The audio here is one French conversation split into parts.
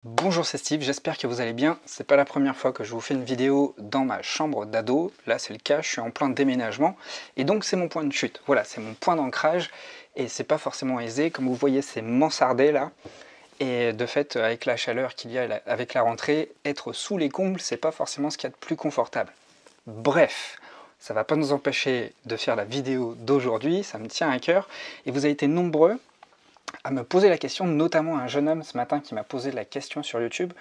Bonjour, c'est Steve, j'espère que vous allez bien. C'est pas la première fois que je vous fais une vidéo dans ma chambre d'ado. Là, c'est le cas, je suis en plein déménagement. Et donc, c'est mon point de chute. Voilà, c'est mon point d'ancrage. Et c'est pas forcément aisé. Comme vous voyez, c'est mansardé là. Et de fait, avec la chaleur qu'il y a avec la rentrée, être sous les combles, c'est pas forcément ce qu'il y a de plus confortable. Bref, ça va pas nous empêcher de faire la vidéo d'aujourd'hui. Ça me tient à cœur. Et vous avez été nombreux à me poser la question, notamment un jeune homme ce matin qui m'a posé la question sur YouTube,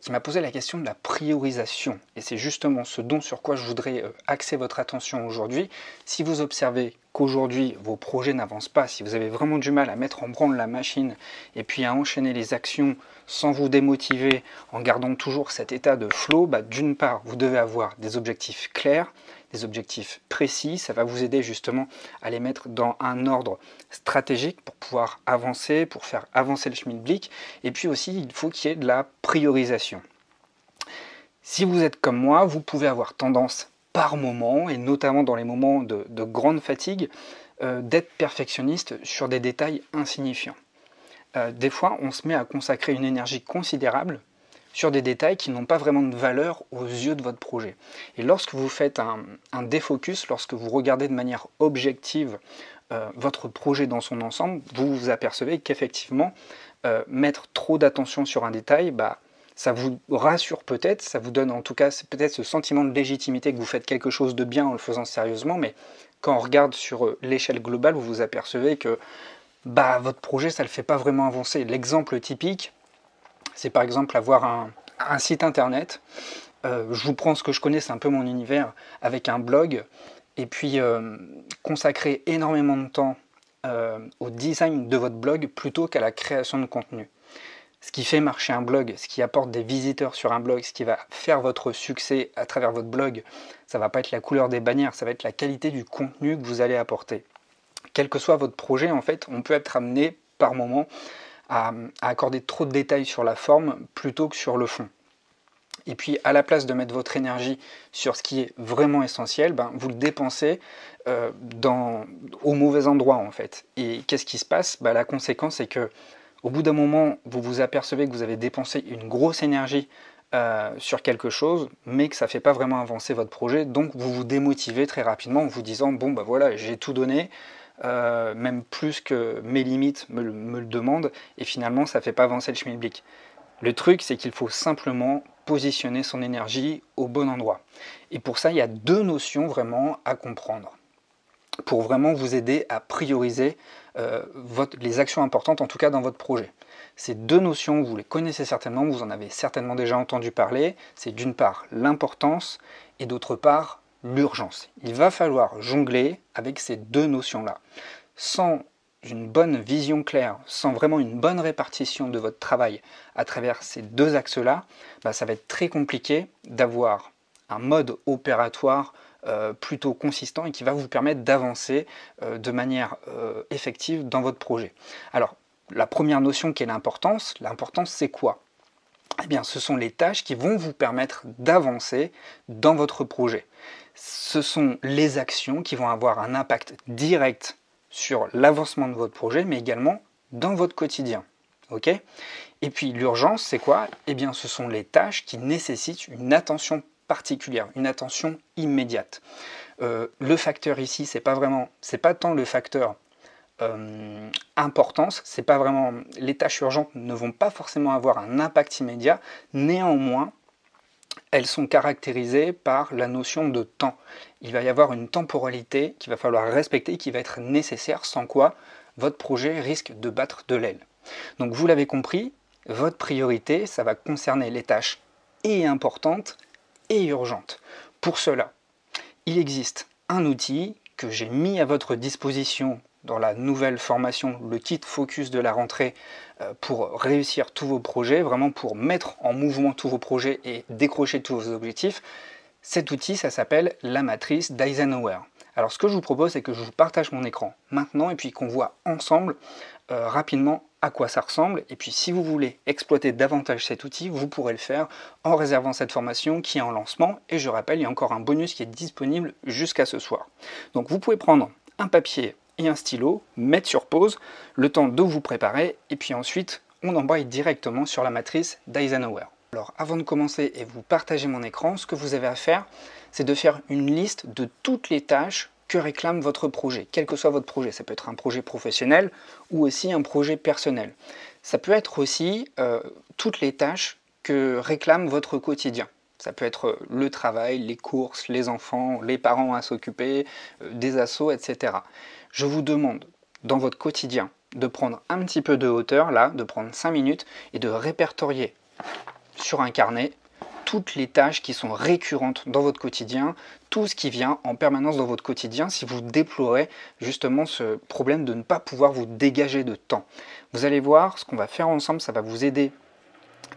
qui m'a posé la question de la priorisation. Et c'est justement ce dont sur quoi je voudrais axer votre attention aujourd'hui. Si vous observez qu'aujourd'hui vos projets n'avancent pas, si vous avez vraiment du mal à mettre en branle la machine et puis à enchaîner les actions sans vous démotiver, en gardant toujours cet état de flow, d'une part, vous devez avoir des objectifs clairs, des objectifs précis, ça va vous aider justement à les mettre dans un ordre stratégique pour pouvoir avancer, pour faire avancer le schmilblick, et puis aussi il faut qu'il y ait de la priorisation. Si vous êtes comme moi, vous pouvez avoir tendance par moment, et notamment dans les moments de grande fatigue, d'être perfectionniste sur des détails insignifiants. Des fois, on se met à consacrer une énergie considérable sur des détails qui n'ont pas vraiment de valeur aux yeux de votre projet. Et lorsque vous faites un défocus, lorsque vous regardez de manière objective votre projet dans son ensemble, vous vous apercevez qu'effectivement, mettre trop d'attention sur un détail, ça vous rassure peut-être, ça vous donne en tout cas peut-être ce sentiment de légitimité que vous faites quelque chose de bien en le faisant sérieusement, mais quand on regarde sur l'échelle globale, vous vous apercevez que votre projet, ça ne le fait pas vraiment avancer. L'exemple typique, c'est par exemple avoir un site internet. Je vous prends ce que je connais, c'est un peu mon univers, avec un blog, et puis consacrer énormément de temps au design de votre blog plutôt qu'à la création de contenu. Ce qui fait marcher un blog, ce qui apporte des visiteurs sur un blog, ce qui va faire votre succès à travers votre blog, ça ne va pas être la couleur des bannières, ça va être la qualité du contenu que vous allez apporter. Quel que soit votre projet, en fait, on peut être amené par moment à accorder trop de détails sur la forme plutôt que sur le fond. Et puis, à la place de mettre votre énergie sur ce qui est vraiment essentiel, vous le dépensez au mauvais endroit, en fait. Et qu'est-ce qui se passe? La conséquence, c'est que au bout d'un moment, vous vous apercevez que vous avez dépensé une grosse énergie sur quelque chose, mais que ça ne fait pas vraiment avancer votre projet, donc vous vous démotivez très rapidement en vous disant « bon, voilà, j'ai tout donné ». Même plus que mes limites me le demandent, et finalement ça ne fait pas avancer le schmilblick. Le truc, c'est qu'il faut simplement positionner son énergie au bon endroit. Et pour ça, il y a deux notions vraiment à comprendre, pour vraiment vous aider à prioriser les actions importantes, en tout cas dans votre projet. Ces deux notions, vous les connaissez certainement, vous en avez certainement déjà entendu parler, c'est d'une part l'importance, et d'autre part l'urgence. Il va falloir jongler avec ces deux notions-là. Sans une bonne vision claire, sans vraiment une bonne répartition de votre travail à travers ces deux axes-là, ça va être très compliqué d'avoir un mode opératoire plutôt consistant et qui va vous permettre d'avancer de manière effective dans votre projet. Alors, la première notion qui est l'importance c'est quoi? Eh bien, ce sont les tâches qui vont vous permettre d'avancer dans votre projet. Ce sont les actions qui vont avoir un impact direct sur l'avancement de votre projet, mais également dans votre quotidien. Okay? Et puis l'urgence, c'est quoi? Eh bien, ce sont les tâches qui nécessitent une attention particulière, une attention immédiate. Le facteur ici, c'est pas tant le facteur importance, c'est pas vraiment, les tâches urgentes ne vont pas forcément avoir un impact immédiat, néanmoins elles sont caractérisées par la notion de temps. Il va y avoir une temporalité qu'il va falloir respecter, qui va être nécessaire, sans quoi votre projet risque de battre de l'aile. Donc vous l'avez compris, votre priorité, ça va concerner les tâches et importantes et urgentes. Pour cela, il existe un outil que j'ai mis à votre disposition dans la nouvelle formation, le kit focus de la rentrée, pour réussir tous vos projets, vraiment pour mettre en mouvement tous vos projets et décrocher tous vos objectifs. Cet outil, ça s'appelle la matrice d'Eisenhower. Alors ce que je vous propose, c'est que je vous partage mon écran maintenant et puis qu'on voit ensemble rapidement à quoi ça ressemble. Et puis si vous voulez exploiter davantage cet outil, vous pourrez le faire en réservant cette formation qui est en lancement. Et je rappelle, il y a encore un bonus qui est disponible jusqu'à ce soir. Donc vous pouvez prendre un papier et un stylo, mettre sur pause, le temps de vous préparer, et puis ensuite on embraye directement sur la matrice d'Eisenhower. Alors avant de commencer et vous partager mon écran, ce que vous avez à faire, c'est de faire une liste de toutes les tâches que réclame votre projet, quel que soit votre projet. Ça peut être un projet professionnel ou aussi un projet personnel. Ça peut être aussi toutes les tâches que réclame votre quotidien. Ça peut être le travail, les courses, les enfants, les parents à s'occuper, des assos, etc. Je vous demande, dans votre quotidien, de prendre un petit peu de hauteur, là, de prendre 5 minutes et de répertorier sur un carnet toutes les tâches qui sont récurrentes dans votre quotidien, tout ce qui vient en permanence dans votre quotidien si vous déplorez justement ce problème de ne pas pouvoir vous dégager de temps. Vous allez voir, ce qu'on va faire ensemble, ça va vous aider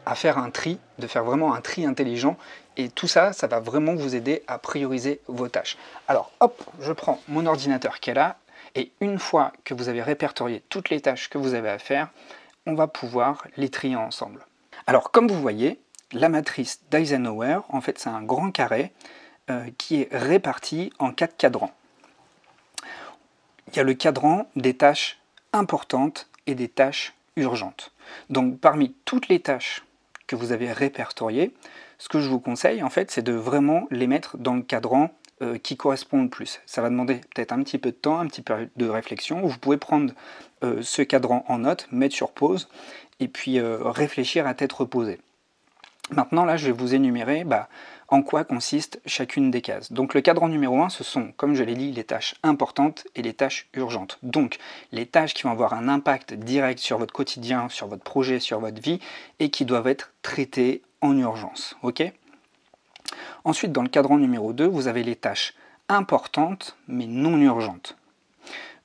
à faire un tri, de faire vraiment un tri intelligent, et tout ça, ça va vraiment vous aider à prioriser vos tâches. Alors hop, je prends mon ordinateur qui est là, et une fois que vous avez répertorié toutes les tâches que vous avez à faire, on va pouvoir les trier ensemble. Alors comme vous voyez, la matrice d'Eisenhower, en fait c'est un grand carré qui est réparti en 4 cadrans. Il y a le cadran des tâches importantes et des tâches urgentes. Donc parmi toutes les tâches que vous avez répertoriées, ce que je vous conseille en fait c'est de vraiment les mettre dans le cadran qui correspond le plus. Ça va demander peut-être un petit peu de temps, un petit peu de réflexion. Vous pouvez prendre ce cadran en note, mettre sur pause et puis réfléchir à tête reposée. Maintenant là je vais vous énumérer en quoi consiste chacune des cases. Donc le cadran numéro 1, ce sont, comme je l'ai dit, les tâches importantes et les tâches urgentes. Donc les tâches qui vont avoir un impact direct sur votre quotidien, sur votre projet, sur votre vie, et qui doivent être traitées en urgence. Ok ? Ensuite, dans le cadran numéro 2, vous avez les tâches importantes mais non urgentes.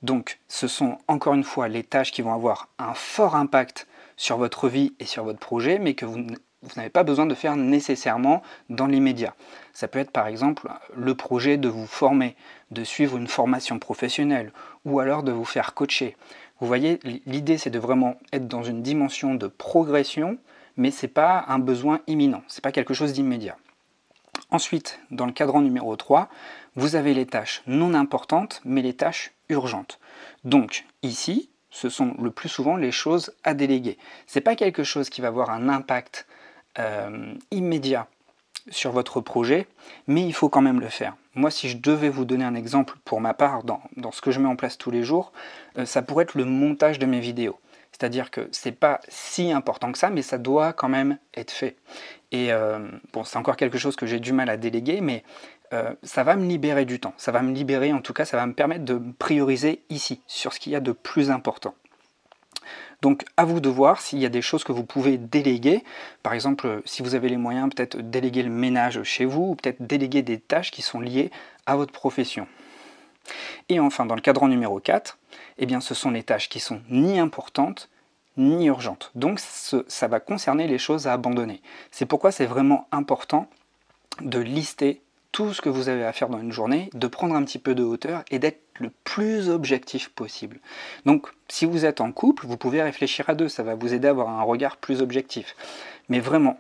Donc ce sont encore une fois les tâches qui vont avoir un fort impact sur votre vie et sur votre projet, mais que vous n'avez pas besoin de faire nécessairement dans l'immédiat. Ça peut être par exemple le projet de vous former, de suivre une formation professionnelle ou alors de vous faire coacher. Vous voyez, l'idée c'est de vraiment être dans une dimension de progression, mais ce n'est pas un besoin imminent, ce n'est pas quelque chose d'immédiat. Ensuite, dans le cadran numéro 3, vous avez les tâches non importantes, mais les tâches urgentes. Donc ici, ce sont le plus souvent les choses à déléguer. Ce n'est pas quelque chose qui va avoir un impact immédiat sur votre projet, mais il faut quand même le faire. Moi, si je devais vous donner un exemple pour ma part dans ce que je mets en place tous les jours, ça pourrait être le montage de mes vidéos. C'est-à-dire que ce n'est pas si important que ça, mais ça doit quand même être fait. Et bon, c'est encore quelque chose que j'ai du mal à déléguer, mais ça va me libérer du temps. Ça va me libérer, en tout cas, ça va me permettre de prioriser ici, sur ce qu'il y a de plus important. Donc à vous de voir s'il y a des choses que vous pouvez déléguer. Par exemple, si vous avez les moyens, peut-être déléguer le ménage chez vous, ou peut-être déléguer des tâches qui sont liées à votre profession. Et enfin, dans le cadran numéro 4, eh bien, ce sont les tâches qui sont ni importantes, ni urgentes. Donc ça va concerner les choses à abandonner. C'est pourquoi c'est vraiment important de lister tout ce que vous avez à faire dans une journée, de prendre un petit peu de hauteur et d'être le plus objectif possible. Donc si vous êtes en couple, vous pouvez réfléchir à deux, ça va vous aider à avoir un regard plus objectif. Mais vraiment,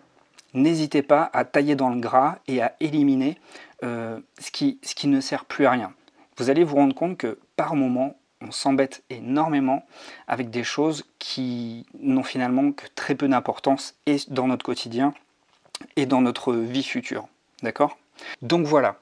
n'hésitez pas à tailler dans le gras et à éliminer ce qui ne sert plus à rien. Vous allez vous rendre compte que par moment, on s'embête énormément avec des choses qui n'ont finalement que très peu d'importance et dans notre quotidien et dans notre vie future. D'accord ? Donc voilà,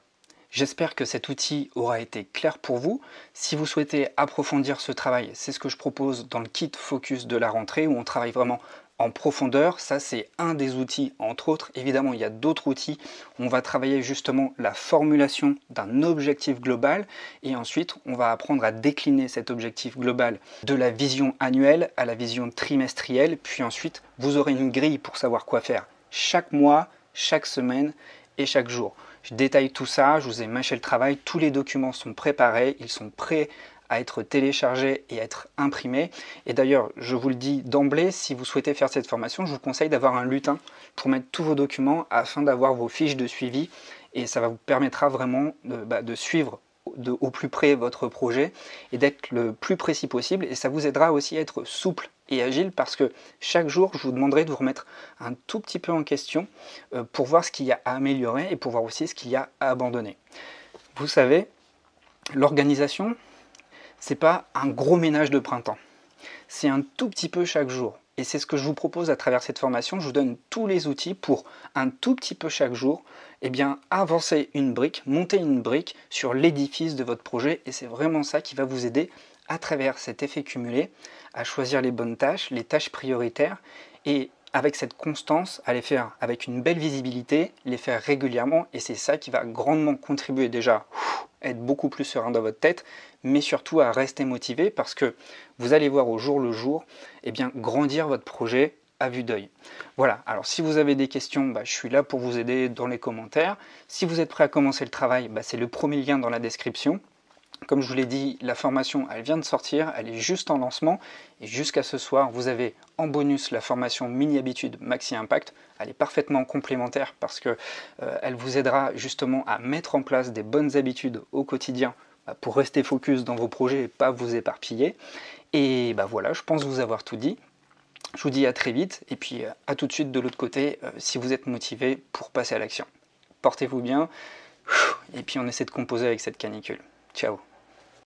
j'espère que cet outil aura été clair pour vous. Si vous souhaitez approfondir ce travail, c'est ce que je propose dans le kit Focus de la rentrée où on travaille vraiment en profondeur. Ça, c'est un des outils, entre autres. Évidemment, il y a d'autres outils. On va travailler justement la formulation d'un objectif global et ensuite, on va apprendre à décliner cet objectif global de la vision annuelle à la vision trimestrielle. Puis ensuite, vous aurez une grille pour savoir quoi faire chaque mois, chaque semaine et chaque jour. Je détaille tout ça, je vous ai mâché le travail, tous les documents sont préparés, ils sont prêts à être téléchargés et à être imprimés. Et d'ailleurs, je vous le dis d'emblée, si vous souhaitez faire cette formation, je vous conseille d'avoir un lutin pour mettre tous vos documents afin d'avoir vos fiches de suivi et ça vous permettra vraiment de suivre au plus près votre projet et d'être le plus précis possible et ça vous aidera aussi à être souple et agile parce que chaque jour je vous demanderai de vous remettre un tout petit peu en question pour voir ce qu'il y a à améliorer et pour voir aussi ce qu'il y a à abandonner. Vous savez, l'organisation, c'est pas un gros ménage de printemps, c'est un tout petit peu chaque jour. Et c'est ce que je vous propose à travers cette formation. Je vous donne tous les outils pour un tout petit peu chaque jour, eh bien, avancer une brique, monter une brique sur l'édifice de votre projet. Et c'est vraiment ça qui va vous aider à travers cet effet cumulé à choisir les bonnes tâches, les tâches prioritaires, et avec cette constance, à les faire avec une belle visibilité, les faire régulièrement. Et c'est ça qui va grandement contribuer déjà être beaucoup plus serein dans votre tête, mais surtout à rester motivé parce que vous allez voir au jour le jour, eh bien, grandir votre projet à vue d'œil. Voilà, alors si vous avez des questions, je suis là pour vous aider dans les commentaires. Si vous êtes prêt à commencer le travail, c'est le premier lien dans la description. Comme je vous l'ai dit, la formation, elle vient de sortir, elle est juste en lancement. Et jusqu'à ce soir, vous avez en bonus la formation Mini Habitude Maxi Impact. Elle est parfaitement complémentaire parce que elle vous aidera justement à mettre en place des bonnes habitudes au quotidien pour rester focus dans vos projets et pas vous éparpiller. Et voilà, je pense vous avoir tout dit. Je vous dis à très vite et puis à tout de suite de l'autre côté si vous êtes motivé pour passer à l'action. Portez-vous bien et puis on essaie de composer avec cette canicule. Ciao.